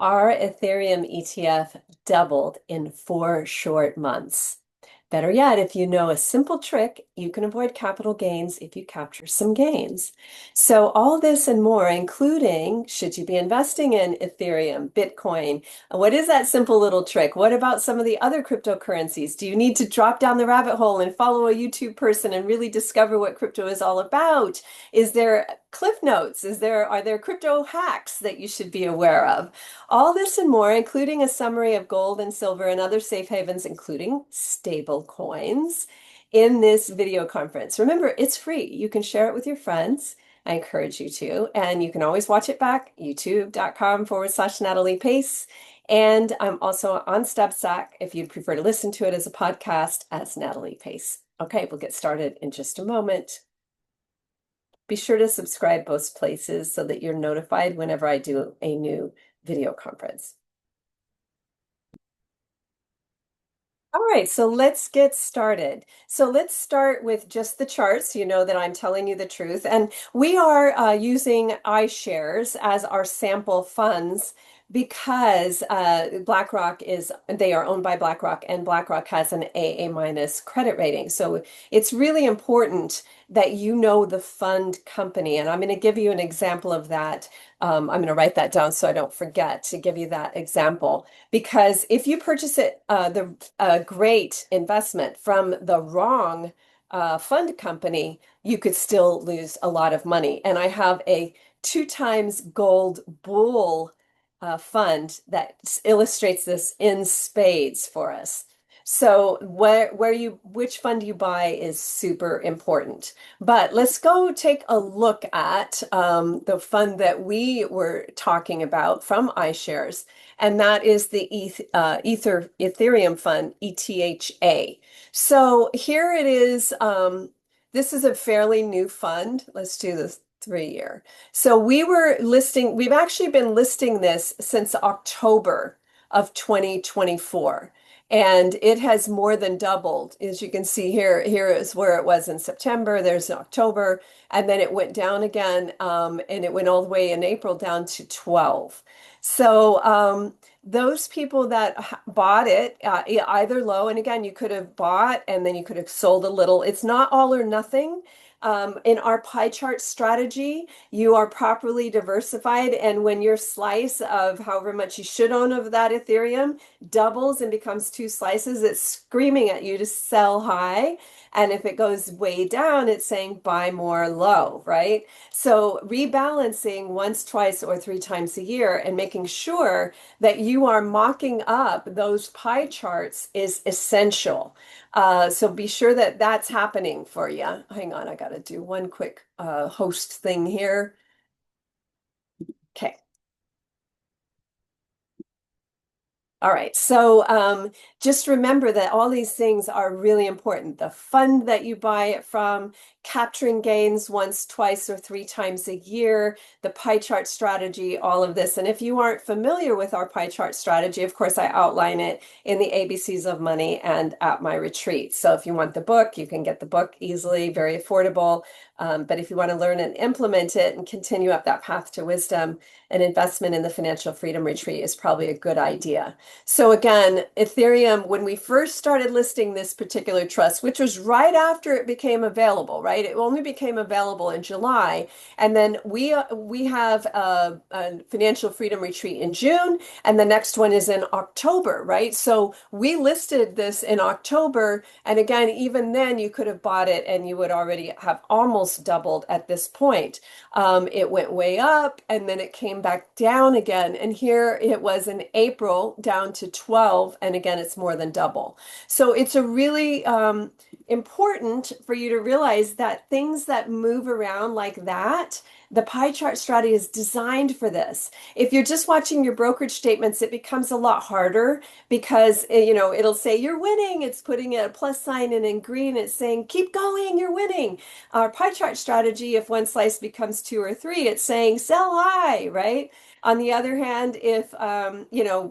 Our Ethereum ETF doubled in 4 short months. Better yet, if you know a simple trick, you can avoid capital gains if you capture some gains. So all this and more, including should you be investing in Ethereum, Bitcoin? What is that simple little trick? What about some of the other cryptocurrencies? Do you need to drop down the rabbit hole and follow a YouTube person and really discover what crypto is all about? Is there cliff notes? Are there crypto hacks that you should be aware of? All this and more, including a summary of gold and silver and other safe havens, including stable coins, in this video conference. Remember, it's free. You can share it with your friends. I encourage you to. And you can always watch it back, youtube.com/Natalie Pace. And I'm also on Substack if you'd prefer to listen to it as a podcast as Natalie Pace. Okay, we'll get started in just a moment. Be sure to subscribe both places so that you're notified whenever I do a new video conference. All right, so let's get started. So let's start with just the charts. You know that I'm telling you the truth. And we are using iShares as our sample funds because they are owned by BlackRock, and BlackRock has an AA minus credit rating. So it's really important that you know the fund company. And I'm going to give you an example of that. I'm going to write that down so I don't forget to give you that example. Because if you purchase a great investment from the wrong fund company, you could still lose a lot of money. And I have a 2 times gold bull fund that illustrates this in spades for us. So which fund you buy is super important. But let's go take a look at the fund that we were talking about from iShares, and that is the Ethereum fund, ETHA. So here it is. This is a fairly new fund. Let's do this 3 year. So we've actually been listing this since October of 2024. And it has more than doubled. As you can see here is where it was in September, there's October, and then it went down again, and it went all the way in April down to 12. So those people that bought it, either low, and again, you could have bought and then you could have sold a little. It's not all or nothing. In our pie chart strategy, you are properly diversified, and when your slice of however much you should own of that Ethereum doubles and becomes 2 slices, it's screaming at you to sell high. And if it goes way down, it's saying buy more low, right? So rebalancing once, twice, or 3 times a year and making sure that you are mocking up those pie charts is essential. So be sure that that's happening for you. Hang on, I got to do one quick host thing here. Okay. All right, so just remember that all these things are really important. The fund that you buy it from, capturing gains once, twice, or 3 times a year, the pie chart strategy, all of this. And if you aren't familiar with our pie chart strategy, of course, I outline it in the ABCs of Money and at my retreat. So if you want the book, you can get the book easily, very affordable. But if you want to learn and implement it and continue up that path to wisdom, an investment in the Financial Freedom Retreat is probably a good idea. So again, Ethereum, when we first started listing this particular trust, which was right after it became available, right? It only became available in July. And then we have a Financial Freedom Retreat in June, and the next one is in October, right? So we listed this in October. And again, even then you could have bought it and you would already have almost doubled at this point. It went way up and then it came back down again. And here it was in April down to 12. And again, it's more than double. So it's a really important for you to realize that things that move around like that, the pie chart strategy is designed for this. If you're just watching your brokerage statements, it becomes a lot harder because it'll say you're winning. It's putting a plus sign in green. It's saying keep going, you're winning. Our pie chart strategy, if one slice becomes 2 or 3, it's saying sell high, right? On the other hand, if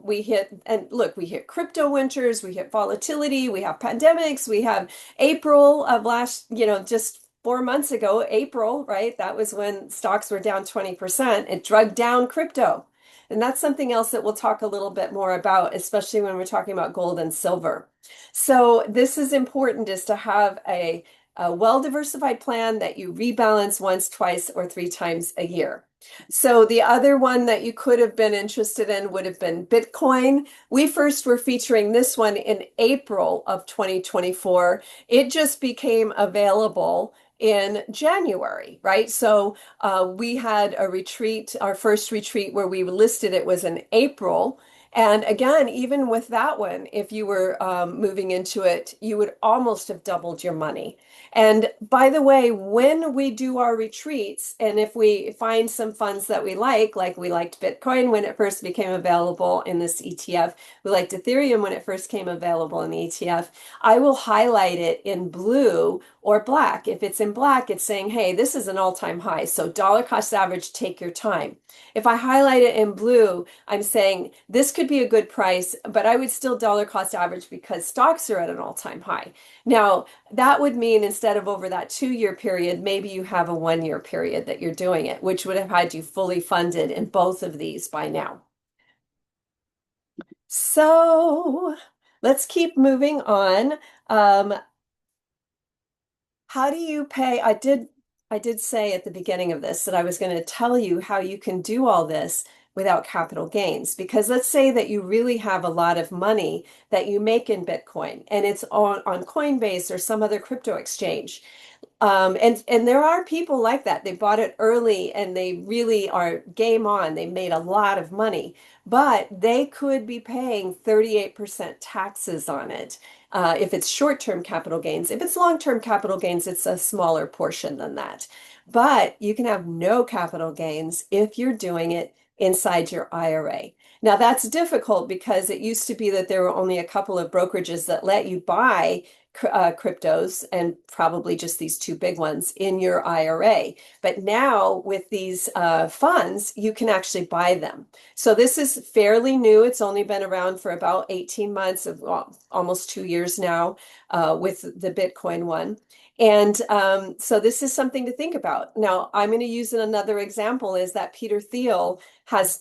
we hit crypto winters, we hit volatility, we have pandemics, we have April of last, just 4 months ago, April, right? That was when stocks were down 20%. It dragged down crypto. And that's something else that we'll talk a little bit more about, especially when we're talking about gold and silver. So this is important is to have a well-diversified plan that you rebalance once, twice, or three times a year. So the other one that you could have been interested in would have been Bitcoin. We first were featuring this one in April of 2024. It just became available in January, right? So we had a retreat, our first retreat where we listed it was in April. And again, even with that one, if you were moving into it, you would almost have doubled your money. And by the way, when we do our retreats, and if we find some funds that we like we liked Bitcoin when it first became available in this ETF, we liked Ethereum when it first came available in the ETF, I will highlight it in blue or black. If it's in black, it's saying, hey, this is an all-time high. So dollar cost average, take your time. If I highlight it in blue, I'm saying this could be a good price, but I would still dollar cost average because stocks are at an all-time high. Now, that would mean instead of over that 2 year period, maybe you have a 1 year period that you're doing it, which would have had you fully funded in both of these by now. So let's keep moving on. Um, how do you pay? I did say at the beginning of this that I was going to tell you how you can do all this without capital gains. Because let's say that you really have a lot of money that you make in Bitcoin and it's on Coinbase or some other crypto exchange. And there are people like that. They bought it early and they really are game on. They made a lot of money, but they could be paying 38% taxes on it if it's short-term capital gains. If it's long-term capital gains, it's a smaller portion than that. But you can have no capital gains if you're doing it inside your IRA. Now, that's difficult because it used to be that there were only a couple of brokerages that let you buy cryptos and probably just these two big ones in your IRA. But now with these funds, you can actually buy them. So this is fairly new. It's only been around for about 18 months of well, almost 2 years now with the Bitcoin one. And so this is something to think about. Now, I'm going to use another example is that Peter Thiel has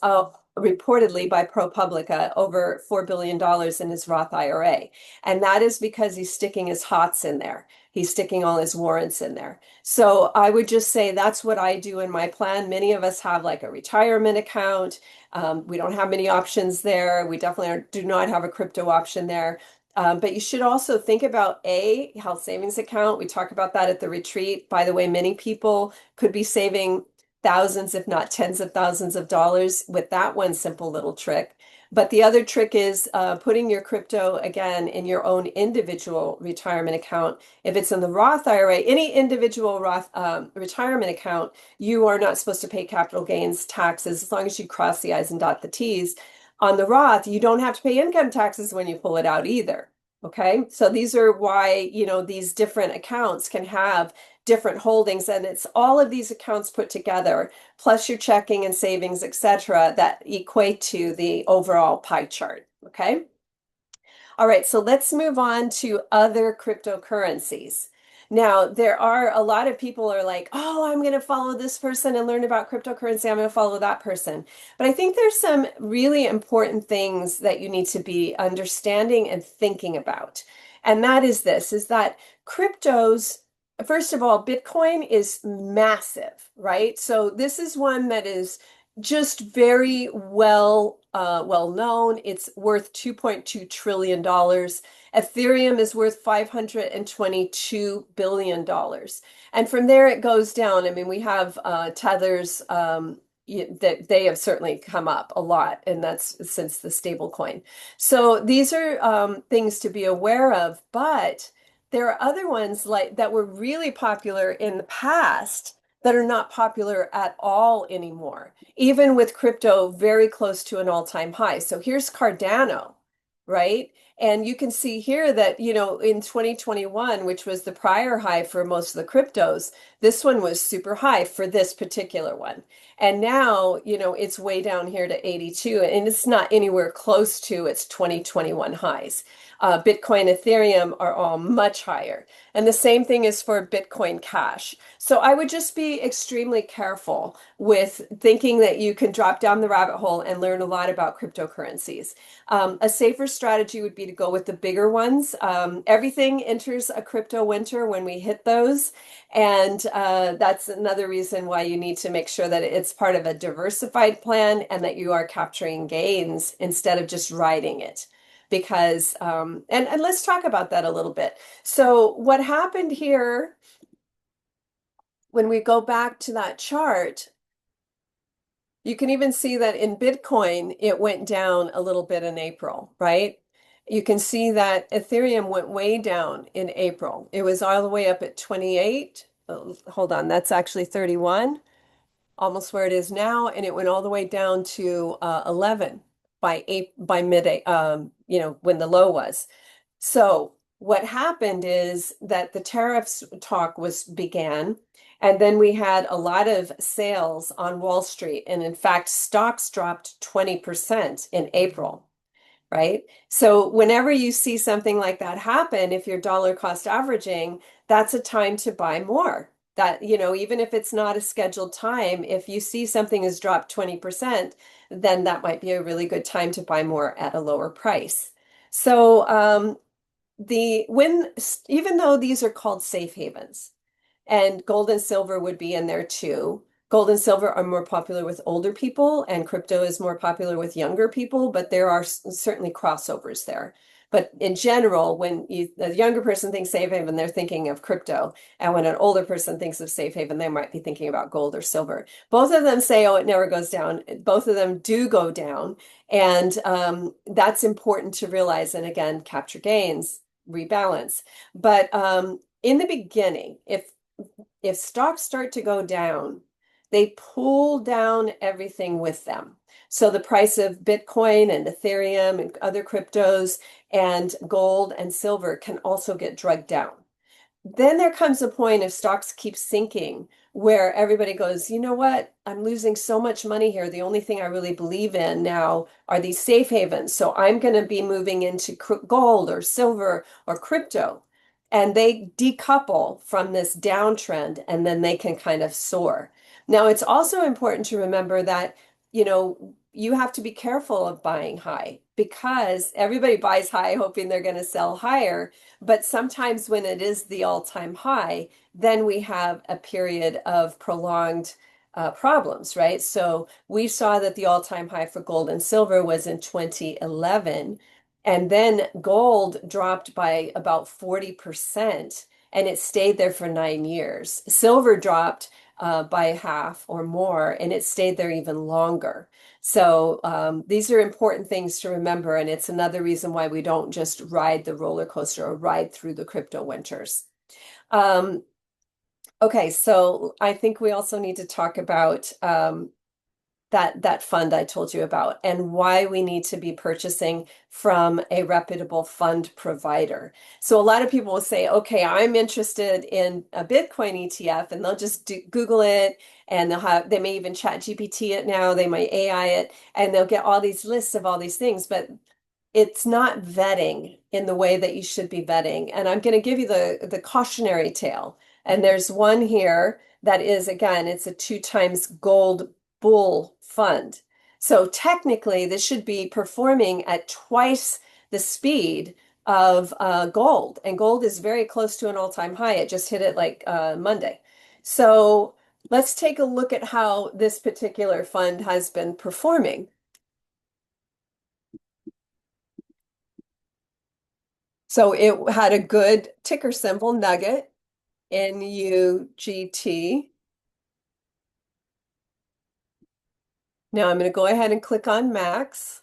reportedly by ProPublica over $4 billion in his Roth IRA. And that is because he's sticking his HOTS in there. He's sticking all his warrants in there. So I would just say that's what I do in my plan. Many of us have like a retirement account. We don't have many options there. We definitely do not have a crypto option there. But you should also think about a health savings account. We talk about that at the retreat. By the way, many people could be saving thousands, if not tens of thousands of dollars with that one simple little trick. But the other trick is putting your crypto again in your own individual retirement account. If it's in the Roth IRA, any individual Roth retirement account, you are not supposed to pay capital gains taxes as long as you cross the I's and dot the T's. On the Roth, you don't have to pay income taxes when you pull it out either. Okay, so these are why, these different accounts can have different holdings, and it's all of these accounts put together, plus your checking and savings, etc., that equate to the overall pie chart. Okay. All right, so let's move on to other cryptocurrencies. Now, there are a lot of people are like, oh, I'm going to follow this person and learn about cryptocurrency. I'm going to follow that person. But I think there's some really important things that you need to be understanding and thinking about. And that is this, is that cryptos, first of all, Bitcoin is massive, right? So this is one that is just very well known. It's worth $2.2 trillion. Ethereum is worth $522 billion. And from there it goes down. I mean, we have tethers that they have certainly come up a lot, and that's since the stable coin. So these are things to be aware of, but there are other ones like that were really popular in the past that are not popular at all anymore, even with crypto very close to an all-time high. So here's Cardano, right? And you can see here that, in 2021, which was the prior high for most of the cryptos, This one was super high for this particular one. And now, it's way down here to 82, and it's not anywhere close to its 2021 highs. Bitcoin, Ethereum are all much higher. And the same thing is for Bitcoin Cash. So I would just be extremely careful with thinking that you can drop down the rabbit hole and learn a lot about cryptocurrencies. A safer strategy would be to go with the bigger ones. Everything enters a crypto winter when we hit those. And that's another reason why you need to make sure that it's part of a diversified plan and that you are capturing gains instead of just riding it. Because, and let's talk about that a little bit. So, what happened here when we go back to that chart, you can even see that in Bitcoin, it went down a little bit in April, right? You can see that Ethereum went way down in April. It was all the way up at 28. Oh, hold on, that's actually 31, almost where it is now, and it went all the way down to 11 by mid, when the low was. So what happened is that the tariffs talk was began, and then we had a lot of sales on Wall Street. And in fact, stocks dropped 20% in April, right? So whenever you see something like that happen, if you're dollar cost averaging, that's a time to buy more. That, even if it's not a scheduled time, if you see something has dropped 20%, then that might be a really good time to buy more at a lower price. So, the when even though these are called safe havens, and gold and silver would be in there too. Gold and silver are more popular with older people, and crypto is more popular with younger people, but there are certainly crossovers there. But in general, when a younger person thinks safe haven, they're thinking of crypto. And when an older person thinks of safe haven, they might be thinking about gold or silver. Both of them say, oh, it never goes down. Both of them do go down. And that's important to realize. And again, capture gains, rebalance. But in the beginning, if stocks start to go down, they pull down everything with them. So the price of Bitcoin and Ethereum and other cryptos and gold and silver can also get dragged down. Then there comes a point if stocks keep sinking where everybody goes, you know what? I'm losing so much money here. The only thing I really believe in now are these safe havens. So I'm going to be moving into gold or silver or crypto. And they decouple from this downtrend and then they can kind of soar. Now, it's also important to remember that, you have to be careful of buying high because everybody buys high hoping they're going to sell higher. But sometimes when it is the all-time high, then we have a period of prolonged problems, right? So we saw that the all-time high for gold and silver was in 2011, and then gold dropped by about 40%, and it stayed there for 9 years. Silver dropped by half or more, and it stayed there even longer. So these are important things to remember, and it's another reason why we don't just ride the roller coaster or ride through the crypto winters. Um, okay, so I think we also need to talk about that fund I told you about and why we need to be purchasing from a reputable fund provider. So a lot of people will say, okay, I'm interested in a Bitcoin ETF, and they'll just Google it, and they may even chat GPT it now, they might AI it, and they'll get all these lists of all these things, but it's not vetting in the way that you should be vetting. And I'm going to give you the cautionary tale. And there's one here that is, again, it's a 2 times gold bull fund. So technically, this should be performing at twice the speed of gold. And gold is very close to an all-time high. It just hit it like Monday. So let's take a look at how this particular fund has been performing. So it had a good ticker symbol, Nugget, NUGT. Now I'm going to go ahead and click on Max.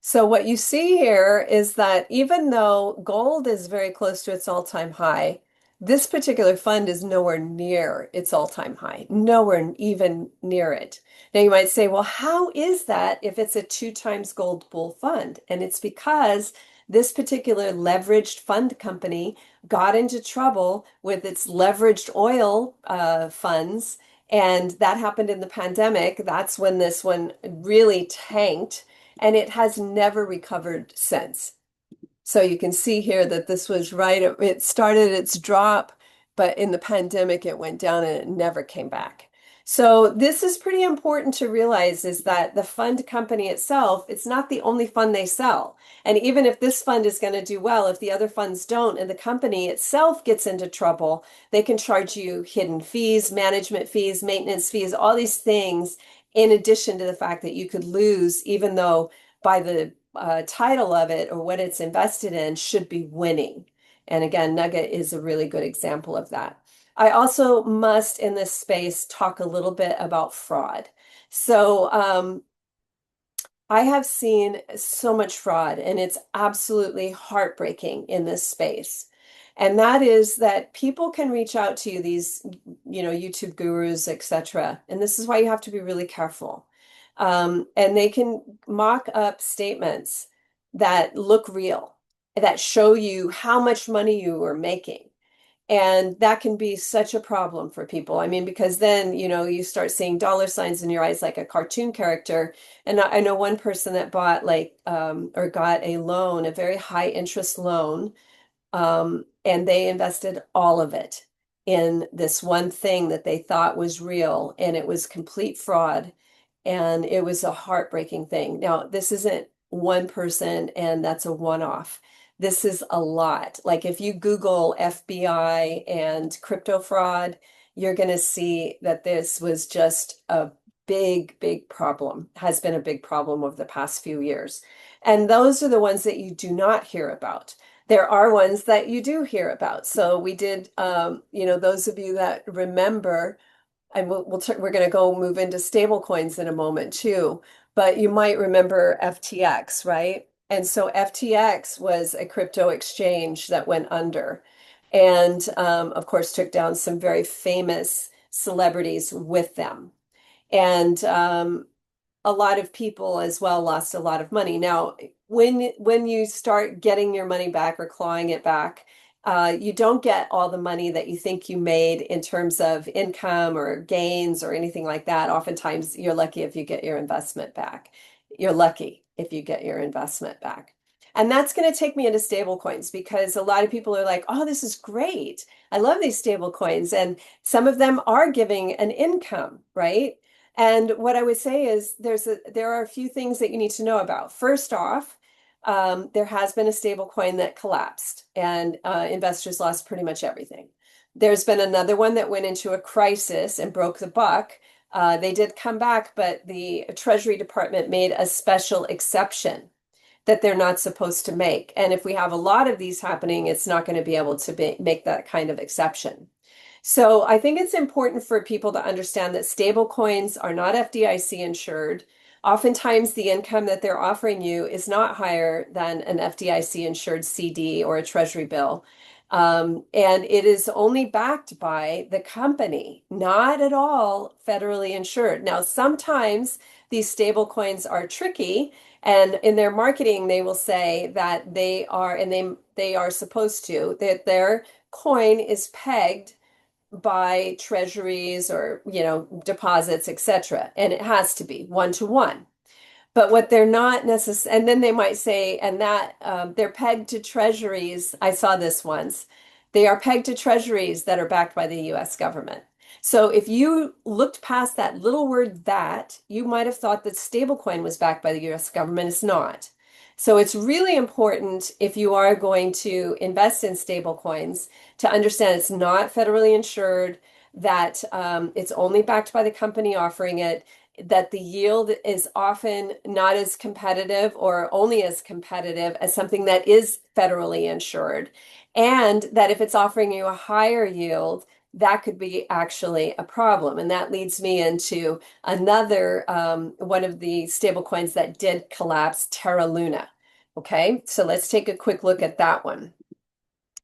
So what you see here is that even though gold is very close to its all-time high, this particular fund is nowhere near its all-time high, nowhere even near it. Now you might say, well, how is that if it's a 2 times gold bull fund? And it's because this particular leveraged fund company got into trouble with its leveraged oil funds. And that happened in the pandemic. That's when this one really tanked, and it has never recovered since. So you can see here that this was right. It started its drop, but in the pandemic, it went down and it never came back. So this is pretty important to realize is that the fund company itself, it's not the only fund they sell. And even if this fund is going to do well, if the other funds don't, and the company itself gets into trouble, they can charge you hidden fees, management fees, maintenance fees, all these things, in addition to the fact that you could lose, even though by the title of it or what it's invested in should be winning. And again, Nugget is a really good example of that. I also must, in this space, talk a little bit about fraud. So, I have seen so much fraud, and it's absolutely heartbreaking in this space. And that is that people can reach out to you, these, YouTube gurus, etc. And this is why you have to be really careful. And they can mock up statements that look real, that show you how much money you are making. And that can be such a problem for people. I mean, because then, you start seeing dollar signs in your eyes like a cartoon character. And I know one person that bought or got a loan, a very high interest loan, and they invested all of it in this one thing that they thought was real, and it was complete fraud. And it was a heartbreaking thing. Now, this isn't one person and that's a one-off. This is a lot. Like if you Google FBI and crypto fraud, you're going to see that this was just a big, big problem, has been a big problem over the past few years. And those are the ones that you do not hear about. There are ones that you do hear about. So we did, those of you that remember, and we're going to go move into stable coins in a moment too, but you might remember FTX, right? And so FTX was a crypto exchange that went under, and of course took down some very famous celebrities with them. And a lot of people as well lost a lot of money. Now, when you start getting your money back or clawing it back, you don't get all the money that you think you made in terms of income or gains or anything like that. Oftentimes, you're lucky if you get your investment back. You're lucky if you get your investment back. And that's going to take me into stable coins because a lot of people are like, oh, this is great. I love these stable coins. And some of them are giving an income, right? And what I would say is there are a few things that you need to know about. First off, there has been a stable coin that collapsed and investors lost pretty much everything. There's been another one that went into a crisis and broke the buck. They did come back, but the Treasury Department made a special exception that they're not supposed to make. And if we have a lot of these happening, it's not going to be able to make that kind of exception. So I think it's important for people to understand that stable coins are not FDIC insured. Oftentimes, the income that they're offering you is not higher than an FDIC insured CD or a treasury bill. And it is only backed by the company, not at all federally insured. Now, sometimes these stable coins are tricky, and in their marketing, they will say that they are, and they are supposed to, that their coin is pegged by treasuries or deposits, etc. And it has to be one to one. But what they're not necessarily, and then they might say, and that they're pegged to treasuries. I saw this once. They are pegged to treasuries that are backed by the US government. So if you looked past that little word that, you might have thought that stablecoin was backed by the US government. It's not. So it's really important if you are going to invest in stablecoins to understand it's not federally insured, that it's only backed by the company offering it, that the yield is often not as competitive or only as competitive as something that is federally insured, and that if it's offering you a higher yield, that could be actually a problem. And that leads me into another one of the stable coins that did collapse, Terra Luna. Okay, so let's take a quick look at that one.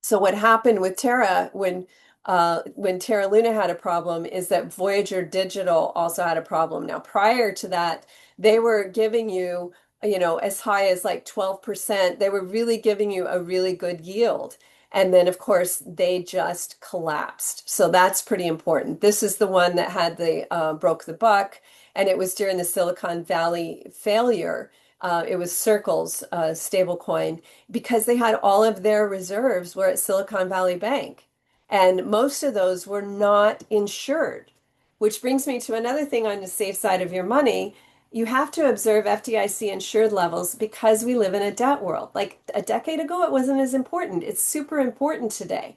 So what happened with Terra when Terra Luna had a problem is that Voyager Digital also had a problem. Now, prior to that, they were giving you as high as like 12%. They were really giving you a really good yield. And then, of course, they just collapsed. So that's pretty important. This is the one that had the broke the buck, and it was during the Silicon Valley failure. It was Circle's stablecoin because they had all of their reserves were at Silicon Valley Bank, and most of those were not insured. Which brings me to another thing on the safe side of your money. You have to observe FDIC insured levels because we live in a debt world. Like a decade ago, it wasn't as important. It's super important today.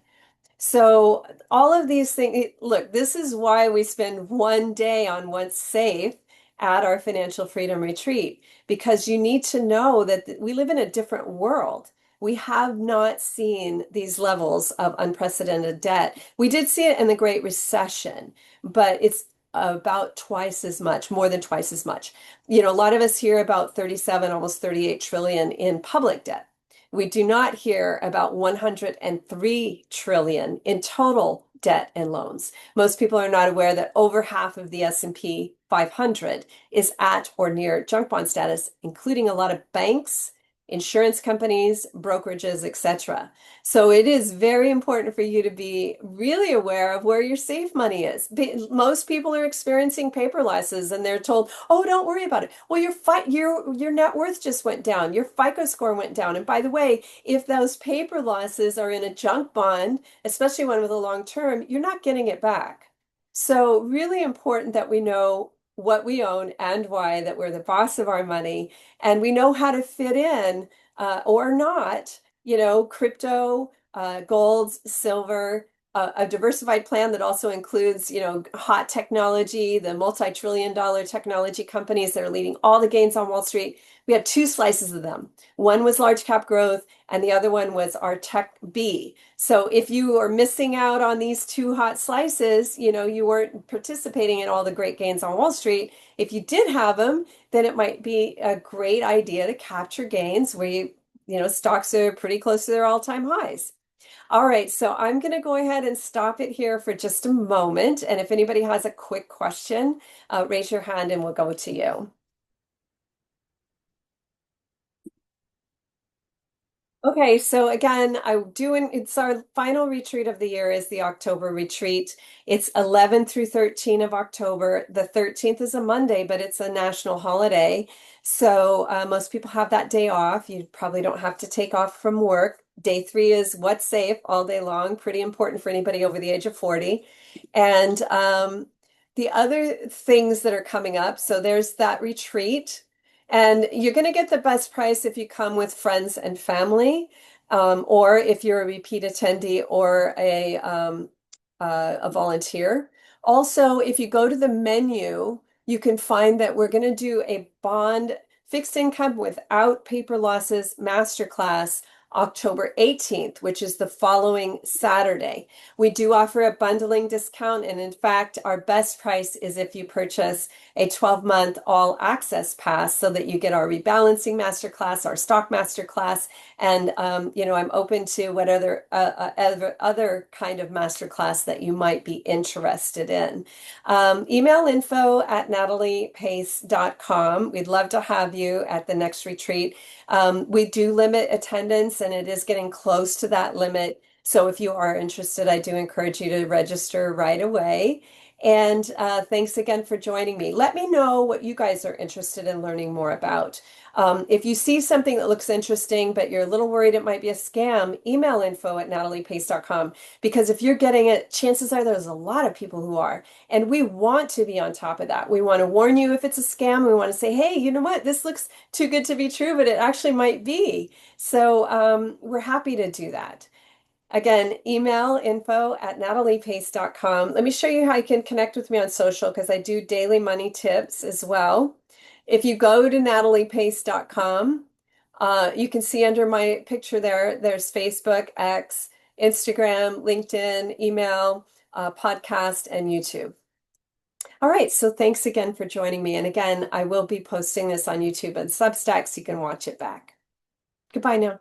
So all of these things, look, this is why we spend one day on what's safe at our financial freedom retreat, because you need to know that we live in a different world. We have not seen these levels of unprecedented debt. We did see it in the Great Recession, but it's about twice as much, more than twice as much. A lot of us hear about 37, almost 38 trillion in public debt. We do not hear about 103 trillion in total debt and loans. Most people are not aware that over half of the S&P 500 is at or near junk bond status, including a lot of banks, insurance companies, brokerages, etc. So it is very important for you to be really aware of where your safe money is. Most people are experiencing paper losses and they're told, "Oh, don't worry about it." Well, your net worth just went down. Your FICO score went down. And by the way, if those paper losses are in a junk bond, especially one with a long term, you're not getting it back. So really important that we know what we own and why, that we're the boss of our money, and we know how to fit in or not, crypto, gold, silver, a diversified plan that also includes, hot technology, the multi-trillion dollar technology companies that are leading all the gains on Wall Street. We had two slices of them. One was large cap growth, and the other one was our tech B. So if you are missing out on these two hot slices, you weren't participating in all the great gains on Wall Street. If you did have them, then it might be a great idea to capture gains where stocks are pretty close to their all-time highs. All right, so I'm going to go ahead and stop it here for just a moment. And if anybody has a quick question, raise your hand and we'll go to you. Okay, so again, it's our final retreat of the year is the October retreat. It's 11 through 13 of October. The 13th is a Monday, but it's a national holiday. So most people have that day off. You probably don't have to take off from work. Day three is what's safe all day long, pretty important for anybody over the age of 40. And the other things that are coming up, so there's that retreat. And you're going to get the best price if you come with friends and family, or if you're a repeat attendee or a volunteer. Also, if you go to the menu, you can find that we're going to do a bond fixed income without paper losses masterclass October 18th, which is the following Saturday. We do offer a bundling discount, and in fact, our best price is if you purchase a 12-month all access pass so that you get our rebalancing masterclass, our stock masterclass, and I'm open to what other kind of masterclass that you might be interested in. Email info@nataliepace.com. We'd love to have you at the next retreat. We do limit attendance and it is getting close to that limit. So if you are interested, I do encourage you to register right away. And thanks again for joining me. Let me know what you guys are interested in learning more about. If you see something that looks interesting, but you're a little worried it might be a scam, email info@nataliepace.com. Because if you're getting it, chances are there's a lot of people who are. And we want to be on top of that. We want to warn you if it's a scam. We want to say, hey, you know what? This looks too good to be true, but it actually might be. So we're happy to do that. Again, email info@nataliepace.com. Let me show you how you can connect with me on social because I do daily money tips as well. If you go to nataliepace.com, you can see under my picture there's Facebook, X, Instagram, LinkedIn, email, podcast, and YouTube. All right, so thanks again for joining me. And again, I will be posting this on YouTube and Substack so you can watch it back. Goodbye now.